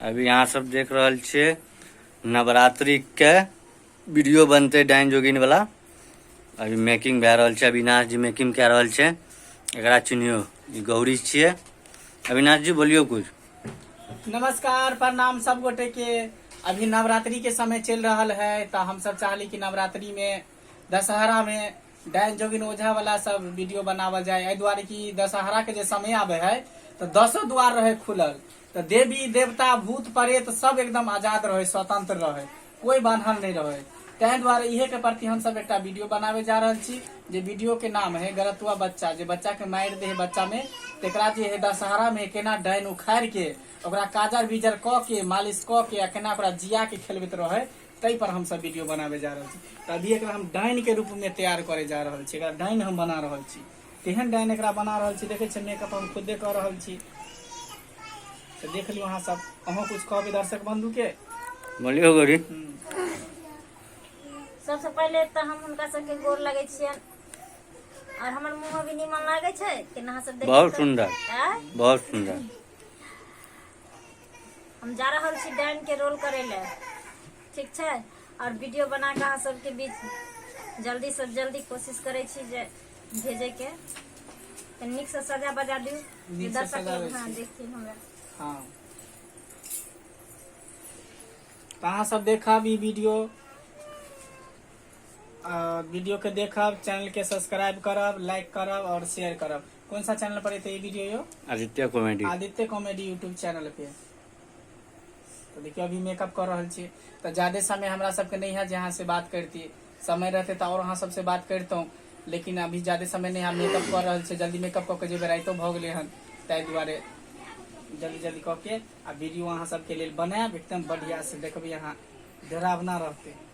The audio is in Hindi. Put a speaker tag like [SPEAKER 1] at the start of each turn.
[SPEAKER 1] अभी यहाँ सब देख रहल छे नवरात्रि के वीडियो बनते डाइन जोगिन वाला। अभी मेकिंग भे रहल छे। अविनाश जी मेकिंग कह रहल छे। एकरा चिन्हियो ई गौरी छिए। अविनाश जी बोलियो कुछ।
[SPEAKER 2] नमस्कार प्रणाम सब गोटे के। अभी नवरात्रि के समय चल रहा है तो हम सब चाहली कि नवरात्रि में दशहरा में डाइन जोगिन ओझा वाला सब वीडियो बनावल जाए। एहि द्वारे कि दशहरा के जो समय आवे है तो 10 द्वार रहे खुलल, तो देवी देवता भूत प्रेत सब एकदम आजाद रहे, स्वतंत्र रहे, कोई बंधन नहीं रहे। तै द्वारे इहे के प्रति हम सब एक वीडियो बनावे जा रहे छी। जे वीडियो के नाम है गरतुआ बच्चा। जे बच्चा के मार दे बच्चा में तेकरा जे है दशहरा में केना डाइन उखाड़ के ओकरा काजर बीजर क के मालिश क के केना ओकरा जिया के खेलबैत रहे, तै पर हम सब वीडियो बनावे जा रहे छी। तो अभी एकरा हम डाइन के रूप में तैयार करे जा रहे छी। एकरा डाइन हम बना रहे छी। केहन डाइन एकरा बना रहे छी देखे छी। मेकअप हम खुदे कर रहे छी। तो देख लियो अहाँ सब। अहों कुछ कहबे दर्शक बंधु के।
[SPEAKER 1] बोलियो गौरी।
[SPEAKER 3] सबसे पहले तो हम उनका सबके गोर लगे छियन और हमर मुंह भी निमन लागे छे कि ना सब देख।
[SPEAKER 1] बहुत सुंदर, बहुत सुंदर।
[SPEAKER 3] हम जा रहल छी डाइन के रोल करे ले, ठीक छे। और वीडियो बना के अहाँ सबके बीच जल्दी से जल्दी कोशिश करे छी जे भेजे के। तो निक से सजा बजा दियो दर्शक लोग। हां देखिए हमरा।
[SPEAKER 2] हां तो अहाँ सब देखब ई वीडियो। वीडियो के देखब, चैनल के सब्सक्राइब करब, लाइक करब और शेयर करब। कौन सा चैनल पर ये वीडियो यो?
[SPEAKER 1] Aditya comedy.
[SPEAKER 2] Aditya comedy YouTube channel पे। तो देखियो अभी मेकअप कर रहल छी। तो ज्यादा समय हमरा सबके नहीं है जहाँ से बात करती। समय रहते तो और अहाँ सबसे बात करता, लेकिन अभी ज्यादा समय नहीं है। मेकअप कर रहल छी। जल्दी मेकअप करके जेबे राइतो भ गेले हन, ताहि द्वारे जल्दी जल्दी करके आ वीडियो अहाँ सबके लिए बनाएब एकदम बढ़िया से। देखबे यहाँ डरावना रहते।